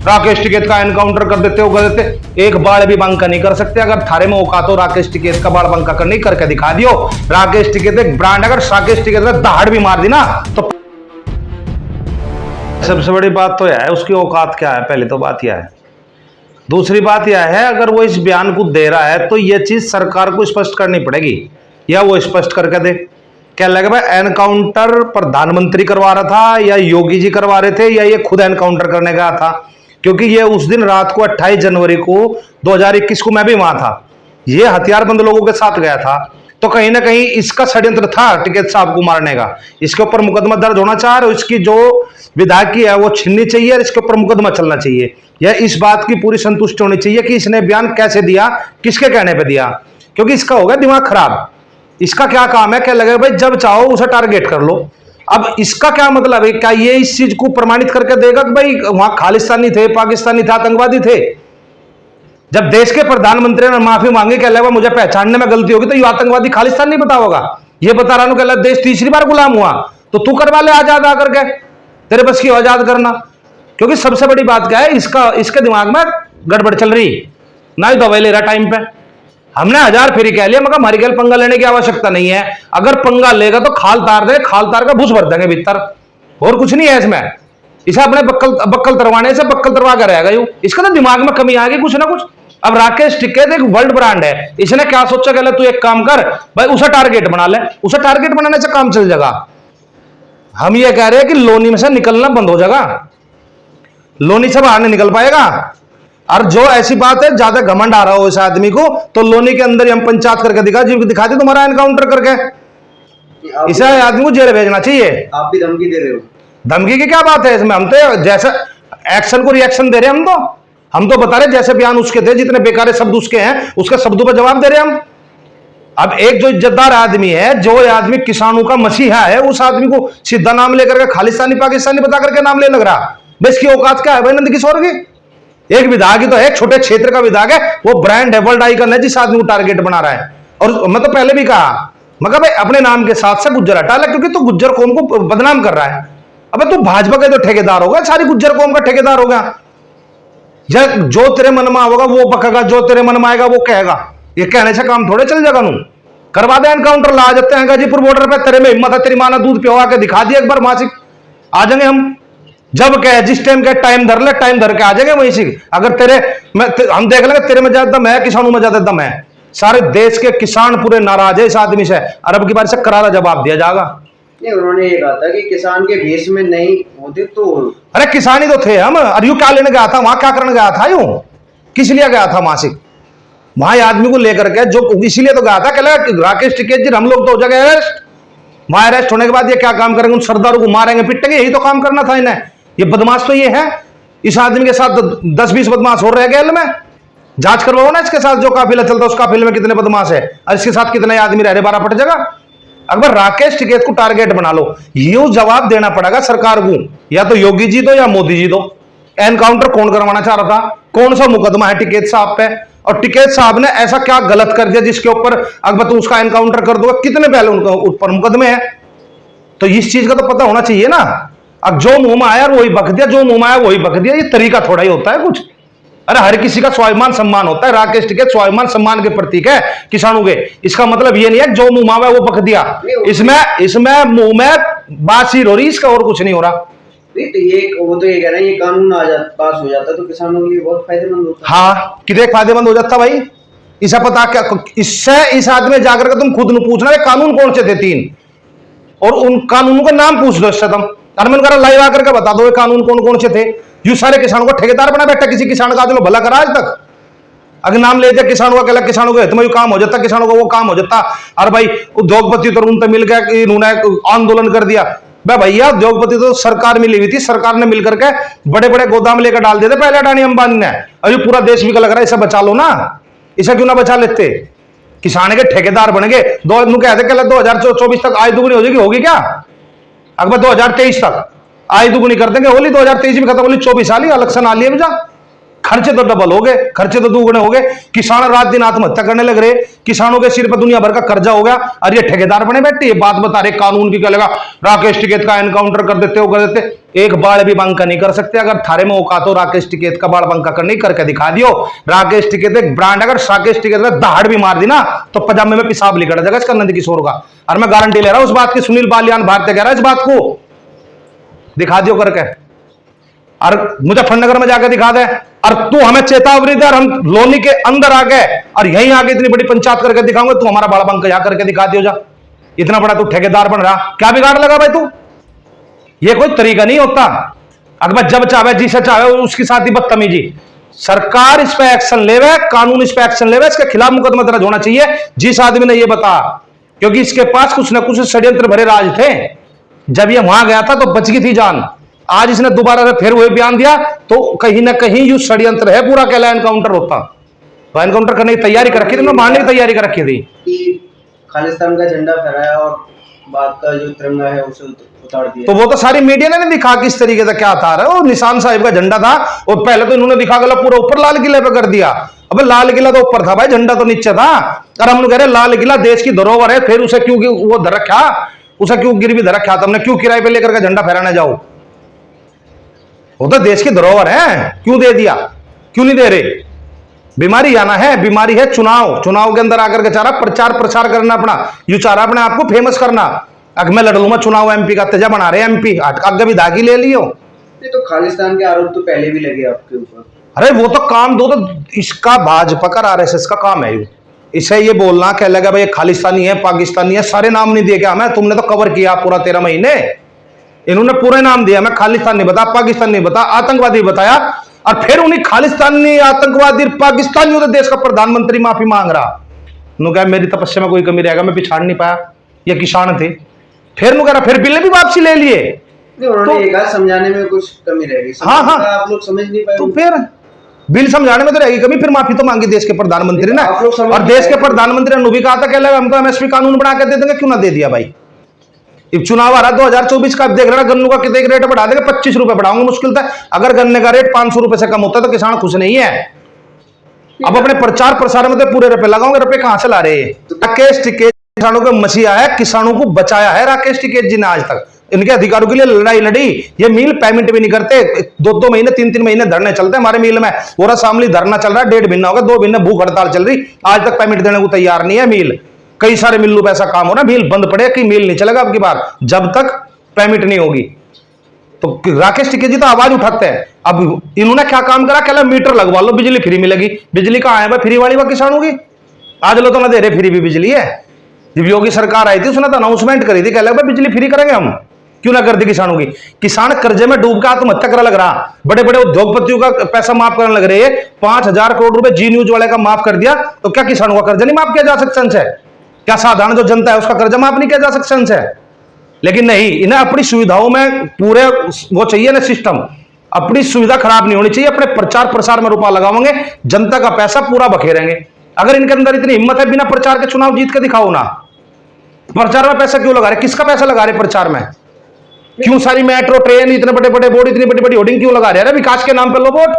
राकेश टिकैत का एनकाउंटर कर देते हो, कर देते। एक बाल भी बंका नहीं कर सकते। अगर थारे में औकात हो राकेश टिकैत का बाल बंका कर नहीं करके दिखा दियो। राकेश टिकैत एक ब्रांड, अगर राकेश टिकैत का दहाड़ भी मार दी ना तो सबसे बड़ी बात तो यह है उसकी औकात क्या है। पहले तो बात यह है। दूसरी बात यह है, अगर वो इस बयान को दे रहा है तो यह चीज सरकार को स्पष्ट करनी पड़ेगी, या वो स्पष्ट करके दे। क्या लगे भाई, एनकाउंटर प्रधानमंत्री करवा रहा था या योगी जी करवा रहे थे, या ये खुद एनकाउंटर करने गया था? क्योंकि ये उस दिन रात को 28 जनवरी को 2021 को मैं भी वहां था, ये हथियारबंद लोगों के साथ गया था। तो कहीं ना कहीं इसका षड्यंत्र था टिकैत साहब को मारने का। इसके ऊपर मुकदमा दर्ज होना चाह रहे, इसकी जो विधायकी है वो छीननी चाहिए और इसके ऊपर मुकदमा चलना चाहिए। यह इस बात की पूरी संतुष्टि होनी चाहिए कि इसने बयान कैसे दिया, किसके कहने पे दिया, क्योंकि इसका हो गया दिमाग खराब। इसका क्या काम है, क्या लगेगा भाई जब चाहो उसे टारगेट कर लो। अब इसका क्या मतलब है, क्या ये इस चीज को प्रमाणित करके देगा कि भाई वहां खालिस्तानी थे, पाकिस्तानी थे, आतंकवादी थे? जब देश के प्रधानमंत्री ने माफी मांगी, क्या लगा मुझे पहचानने में गलती होगी, तो ये आतंकवादी खालिस्तान नहीं बता होगा। ये बता रहा हूं कि देश तीसरी बार गुलाम हुआ, तो तू करवा ले आजाद आकर के, तेरे बस की आजाद करना। क्योंकि सबसे बड़ी बात क्या है, इसके दिमाग में गड़बड़ चल रही ना, ही दवाई ले रहा टाइम पे। हमने 1000 फेरी कह लिया, मगर हमारी गल पंगा लेने की आवश्यकता नहीं है। अगर पंगा लेगा तो खाल तार दे, खाल तार का भूस भर देंगे भीतर, और कुछ नहीं है इसमें। इसे अपने बक्कल तरवाने से बक्कल तरवा कर रहेगा यूं। इसका तो दिमाग में कमी आ गई कुछ ना कुछ। अब राकेश टिकैत एक वर्ल्ड ब्रांड है, इसने क्या सोचा, कहला तू एक काम कर भाई, उसे टारगेट बना ले। उसे टारगेट बनाने से काम चल जाएगा। हम ये कह रहे हैं कि लोनी में से निकलना बंद हो जाएगा, लोनी से बाहर नहीं निकल पाएगा। और जो ऐसी बात है, ज्यादा घमंड आ रहा हो इस आदमी को, तो लोनी के अंदर हम पंचायत करके दिखा दी तुम्हारा एनकाउंटर करके। इसे आदमी को जेल भेजना चाहिए। आप भी धमकी दे रहे हो। धमकी की क्या बात है इसमें? हम तो जैसे एक्शन को रिएक्शन दे रहे हैं। हम तो बता रहे जैसे बयान उसके थे, जितने बेकार शब्द उसके हैं, उसके शब्दों पर जवाब दे रहे हैं हम। अब एक जो इज्जतदार आदमी है, जो आदमी किसानों का मसीहा है, उस आदमी को सीधा नाम लेकर के खालिस्तानी पाकिस्तानी बता करके नाम ले लग रहा। इसकी औकात क्या है भाई नंद किशोर की? एक विधायक ही तो है, छोटे क्षेत्र का विधायक है, वो ब्रांड है, वर्ल्ड आइकन है, जिस आदमी को टारगेट बना रहा है। और मैं तो पहले भी कहा, मगर भाई अपने नाम के साथ से गुज्जर हटा ले, क्योंकि तू गुज्जर कौम को बदनाम कर रहा है। अबे तू भाजपा का तो ठेकेदार होगा, सारी गुज्जर कौम का ठेकेदार होगा। जो तेरे मन में आएगा वो बकेगा, जो तेरे मन में आएगा वो कहेगा। ये कहने से काम थोड़े चल जाएगा। नू करवा दे एनकाउंटर, ला जाते हैं गाजीपुर बॉर्डर पे। तेरे में हिम्मत है, तेरी मां ने दूध पिवा के दिखा दिया एक बार, मासिक आ जाएंगे हम। जब कहे जिस टाइम के टाइम धर ले, टाइम धर के आ जाएंगे वहीं से। अगर हम देख लेंगे तेरे में ज्यादा दम है, किसानों में ज्यादा दम है। सारे देश के किसान पूरे नाराज है इस आदमी से। अरब की बार से करारा जवाब दिया जाएगा। नहीं, उन्होंने ये कहा था कि किसान के भेष में नहीं होते तो। अरे किसान ही तो थे हम। अरे यूं क्या लेने गया था वहां, क्या करने गया था? यूं किस लिए गया था मासिक वहां आदमी को लेकर के? जो इसीलिए तो गया था कि राकेश टिकैत जी हम लोग तो हो जाएंगे अरेस्ट। वहां अरेस्ट होने के बाद ये क्या काम करेंगे? उन सरदारों को मारेंगे, पिटेंगे, यही तो काम करना था इन्हें। ये बदमाश तो ये है। इस आदमी के साथ 10-20 बदमाश हो रहे हैं जेल में। जांच करवाओ ना इसके साथ जो काफिला चलता है, उस काफिले में कितने बदमाश है और इसके साथ कितने आदमी रह रहे, 12 पट जाएगा। अगर राकेश टिकैत को टारगेट बना लो, ये जवाब देना पड़ेगा सरकार को, या तो योगी जी दो या मोदी जी दो। एनकाउंटर कौन करवाना चाह रहा था? कौन सा मुकदमा है टिकैत साहब पे? और टिकैत साहब ने ऐसा क्या गलत कर दिया जिसके ऊपर अगर तुम उसका एनकाउंटर कर दोगे? कितने पहले उनका ऊपर मुकदमे हैं? तो इस चीज का तो पता होना चाहिए ना। अब जो मुंह में आया वही बक दिया, जो मुंह में आया वही बक दिया। ये तरीका थोड़ा ही होता है कुछ। अरे हर किसी का स्वाभिमान सम्मान होता है। राकेश टिकैत स्वाभिमान सम्मान के प्रतीक है किसानों के। इसका मतलब ये नहीं है जो मुंह में आया वो बक दिया। इसमें मुंह में बातचीत हो रही, इसका और कुछ नहीं हो रहा। नहीं तो ये वो तो ये कह रहे हैं, ये कानून पास हो जाता तो किसानों के लिए बहुत फायदेमंद होता। हाँ, कितने फायदेमंद हो जाता भाई। इसे पता क्या, इससे इस आदमी जाकर के तुम खुद न पूछना कानून कौन से थे 3, और उन कानूनों का नाम पूछ दो इससे तुम। अरमन करा लाइव आकर के बता दो कानून कौन कौन से थे। यू सारे किसानों को ठेकेदार बना बैठा, किसी किसान का जो भला करा आज तक। अगर नाम ले दिया किसानों का, कहला किसानों को तुम्हें काम हो जाता, किसानों का वो काम हो जाता। और भाई उद्योगपति तो उनसे मिल गया, इन्होंने आंदोलन कर दिया। भैया उद्योगपति तो सरकार मिली हुई थी, सरकार ने मिलकर के बड़े बड़े गोदाम लेकर डाल दिए थे पहले अडानी अंबानी ने। अभी पूरा देश भी लग रहा है इसे बचा लो ना, इसे क्यों ना बचा लेते? किसान के ठेकेदार बन गए। 2024 तक आय दुगनी हो जाएगी, होगी क्या? अगर 2023 तक आय दुगनी कर देंगे, होली 2023 में खत्म, होली 24 साल ही इलेक्शन आ लिए। खर्चे तो डबल हो गए, खर्चे तो दुगने हो गए। किसान रात दिन आत्महत्या करने लग रहे, किसानों के सिर पर दुनिया भर का कर्जा हो गया, और ये ठेकेदार बने बैठे, ये बात बता रहे कानून की क्या लगा, राकेश टिकैत का एनकाउंटर कर देते हो, कर देते। एक बाढ़ भी बंका नहीं कर सकते। अगर थारे में औकात हो राकेश टिकैत का बाढ़ बंका कर नहीं करके दिखा दियो। राकेश टिकैत एक ब्रांड, अगर राकेश टिकैत का दहाड़ भी मार दी ना तो पजामे में पिसाब लिखा जाएगा इसका नंद किशोर का। और मैं गारंटी ले रहा हूं उस बात की, सुनील बालियान भारतीय कह रहा है इस बात को, दिखा दियो करके। और मुजफ्फरनगर में जाकर दिखा दे, और तू हमें चेतावनी दे, और हम लोनी के अंदर आ गए और यहीं आगे इतनी बड़ी पंचायत करके दिखाऊंगे, तू हमारा बड़ा बंक यहां करके दिखा दियो जा। इतना बड़ा तू ठेकेदार बन रहा, क्या बिगाड़ लगा भाई तू? ये कोई तरीका नहीं होता। अगर जब चाहे जिसे चाहे उसके साथ ही बदतमीजी। सरकार इस पे एक्शन लेवे, कानून इस पे एक्शन लेवे, इसके खिलाफ मुकदमा दर्ज होना चाहिए जिस आदमी ने ये बता, क्योंकि इसके पास कुछ ना कुछ षड्यंत्र भरे राज थे। जब ये वहां गया था तो बच गई थी जान, आज इसने दोबारा से फिर वही बयान दिया तो कहीं ना कहीं यू षड्यंत्र है पूरा। कहला एनकाउंटर होता तो एनकाउंटर करने की तैयारी कर रखी थी, मारने की तैयारी कर रखी थी कि खालिस्तान का झंडा फहराया और बात का जो तिरंगा है उसे उतार दिया। तो वो तो सारी मीडिया ने नहीं दिखा किस तरीके से क्या था। वो निशान साहिब का झंडा था, और पहले तो इन्होंने दिखा गया पूरा ऊपर लाल किले पे कर दिया। अबे लाल किला तो ऊपर था भाई, झंडा तो नीचे था। और हम लोग कह रहे लाल किला देश की धरोहर है, फिर उसे क्यों वो धर रखा, उसे क्यों गिरवी धर रखा तुमने, क्यों किराए पे लेकर के झंडा फहराने जाओ? वो तो देश की धरोहर है, क्यों दे दिया, क्यों नहीं दे रहे? बीमारी आना है, बीमारी है चुनाव, चुनाव के अंदर आकर के चारा प्रचार प्रसार करना, अपना यू चारा अपने आप को फेमस करना। अगर मैं लड़ लूंगा चुनाव, एमपी का तेजा बना रहे एमपी, आगे भी दागी ले लियो। नहीं तो खालिस्तान के आरोप तो पहले भी लगे आपके ऊपर। अरे वो तो काम दो, तो इसका भाजपा का आरएसएस का काम है इसे ये बोलना कह लगा भाई खालिस्तानी है, पाकिस्तानी है, सारे नाम नहीं दिए क्या हमें? तुमने तो कवर किया पूरा 13 महीने, इन्होंने पूरे नाम दिया। मैं खालिस्तान नहीं बता, पाकिस्तान नहीं बता, आतंकवादी बताया। और फिर उन्हें खालिस्तानी, आतंकवादी, पाकिस्तानियों तो देश का प्रधानमंत्री माफी मांग रहा। नु कहा मेरी तपस्या में कोई कमी रहेगा, मैं पिछाड़ नहीं पाया, ये किसान थे। फिर नु कह रहा, फिर बिल भी वापसी ले लिए। उन्होंने ये कहा समझाने में कुछ कमी रहेगी। हाँ हाँ, आप लोग समझ नहीं पाए। तो फिर बिल समझाने में तो रहेगी कमी, फिर माफी तो मांगी देश के प्रधानमंत्री ने। और देश के प्रधानमंत्री ने भी कहा था कि हम तो एमएसपी कानून बना के दे देंगे, क्यों ना दे दिया भाई? चुनाव आ रहा 2024 का, देख रहा गन्नू का कितने रेट बढ़ा देंगे, 25 रुपए बढ़ाऊंगे मुश्किल था। अगर गन्ने का रेट 500 रुपए से कम होता है तो किसान खुश नहीं है। अब अपने प्रचार प्रसार में तो पूरे रुपए लगाओगे, रुपए कहां से ला रहे हैं? राकेश टिकैत किसानों का मसीहा है, किसानों को बचाया है राकेश टिकैत जी ने आज तक, इनके अधिकारों के लिए लड़ाई लड़ी। ये मिल पेमेंट भी नहीं करते, 2-2 महीने 3-3 महीने धरने चलते हैं हमारे मिल में। पूरा शामली धरना चल रहा है, 1.5 महीना होगा, 2 महीने भूख हड़ताल चल रही, आज तक पेमेंट देने को तैयार नहीं है मिल। कई सारे मिलों पे ऐसा काम हो रहा है, मिल बंद पड़े कि मिल नहीं चलेगा अब की बार जब तक पेमेंट नहीं होगी। तो राकेश टिकैत जी तो आवाज उठाते हैं। अब इन्होंने क्या काम करा, कहला मीटर लगवा लो बिजली फ्री मिलेगी। बिजली कहां है भाई फ्री वाली? वह किसानों की आज लो तो ना दे रहे, फ्री भी बिजली है। जब योगी सरकार आई थी उसने तो अनाउंसमेंट करी थी, कहला भाई बिजली फ्री करेंगे हम, क्यों ना कर दी किसानों की? किसान कर्जे में डूब के आत्महत्या करने लग रहा, बड़े बड़े उद्योगपतियों का पैसा माफ करने लग रहे हैं। 5,000 करोड़ रुपए जी न्यूज वाले का माफ कर दिया, तो क्या किसानों का कर्जा नहीं माफ किया जा सकता है? क्या साधारण जो जनता है उसका कर्जा माफ नहीं किया जा सकता है? लेकिन नहीं, इन्हें अपनी सुविधाओं में पूरे वो चाहिए ना सिस्टम, अपनी सुविधा खराब नहीं होनी चाहिए। अपने प्रचार प्रसार में रुपया लगाओगे, जनता का पैसा पूरा बखेरेंगे। अगर इनके अंदर इतनी हिम्मत है, बिना प्रचार के चुनाव जीत के दिखाओ ना। प्रचार में पैसा क्यों लगा रहे? किसका पैसा लगा रहे प्रचार में? क्यों सारी मेट्रो ट्रेन, इतने बड़े बड़े बोर्ड, इतनी बड़ी बड़ी होर्डिंग क्यों लगा रहे हैं? विकास के नाम पर लो वोट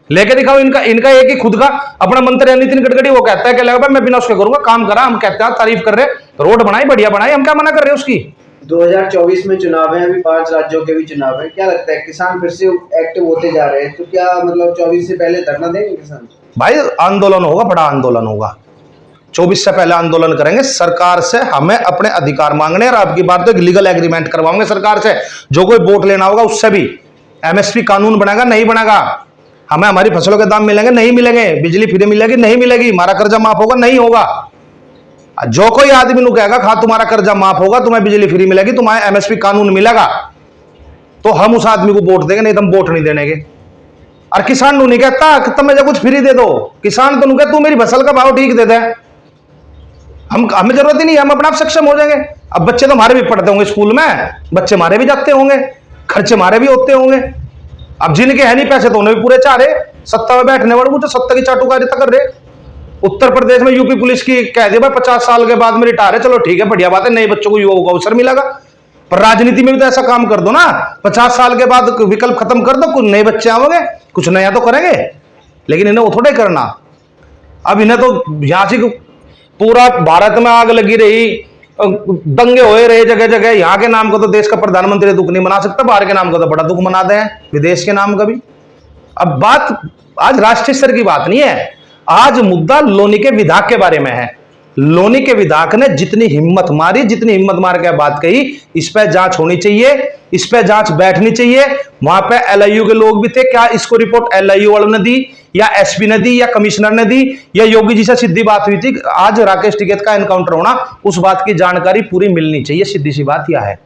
लेके दिखाओ। इनका एक ही खुद का अपना मंत्री नितिन गडकरी, वो कहता है कि लगा मैं बिना उसके करूंगा, काम करा, हम कहते हैं तारीफ कर रहे, रोड बनाई बढ़िया बनाई, हम क्या मना कर रहे हैं उसकी? 2024 में चुनाव है, अभी 5 राज्यों के भी चुनाव है। क्या लगता है किसान फिर से एक्टिव होते जा रहे हैं, तो क्या मतलब 24 से पहले धरना देंगे किसान? भाई आंदोलन होगा, बड़ा आंदोलन होगा। 24 से पहले आंदोलन करेंगे। सरकार से हमें अपने अधिकार मांगने, और आपकी बात तो लीगल एग्रीमेंट करवाएंगे सरकार से। जो कोई वोट लेना होगा उससे भी एमएसपी कानून बनेगा, नहीं बनेगा, हमें हमारी फसलों के दाम मिलेंगे, नहीं मिलेंगे, बिजली फ्री मिलेगी, नहीं मिलेगी, हमारा कर्जा माफ होगा, नहीं होगा। जो कोई आदमी नु कहेगा खा तुम्हारा कर्जा माफ होगा, तुम्हें बिजली फ्री मिलेगी, तुम्हें एमएसपी कानून मिलेगा, तो हम उस आदमी को वोट देंगे, नहीं तो हम वोट नहीं देंगे। और किसान नु नहीं कहता कि तुम्हें जो कुछ फ्री दे दो, किसान तो नु कहता तू मेरी फसल का भाव ठीक दे दे, हमें जरूरत ही नहीं है, हम अपना आप सक्षम हो जाएंगे। अब बच्चे तो हमारे भी पढ़ते होंगे स्कूल में, बच्चे हमारे भी जाते होंगे, खर्चे हमारे भी होते होंगे। अब जिनके है नहीं पैसे तो उन्हें भी पूरे चाह रहे, सत्ता में बैठने वालों को तो सत्ता की चाटुकारिता कर रहे। उत्तर प्रदेश में यूपी पुलिस की कह दिया भाई 50 साल के बाद में रिटायर है, चलो ठीक है बढ़िया बात है, नए बच्चों को युवाओं को अवसर मिलेगा। पर राजनीति में भी तो ऐसा काम कर दो ना, 50 साल के बाद विकल्प खत्म कर दो, कुछ नए बच्चे आओगे, कुछ नया तो करेंगे। लेकिन इन्हें वो थोड़े करना। अब इन्हें तो यहां से पूरा भारत में आग लगी रही, दंगे होए रहे जगह जगह, यहाँ के नाम को तो देश का प्रधानमंत्री दुख नहीं मना सकता, बाहर के नाम को तो बड़ा दुख मनाते हैं, विदेश के नाम का भी। अब बात आज राष्ट्रीय स्तर की बात नहीं है, आज मुद्दा लोनी के विधायक के बारे में है। लोनी के विधायक ने जितनी हिम्मत मार के बात कही, इस पे जांच होनी चाहिए, इस पे जांच बैठनी चाहिए। वहां पे एलआईयू के लोग भी थे, क्या इसको रिपोर्ट एलआईयू वालों ने दी या एसपी ने दी या कमिश्नर ने दी या योगी जी से सीधी बात हुई थी? आज राकेश टिकैत का एनकाउंटर होना, उस बात की जानकारी पूरी मिलनी चाहिए, सीधी सी बात यह है।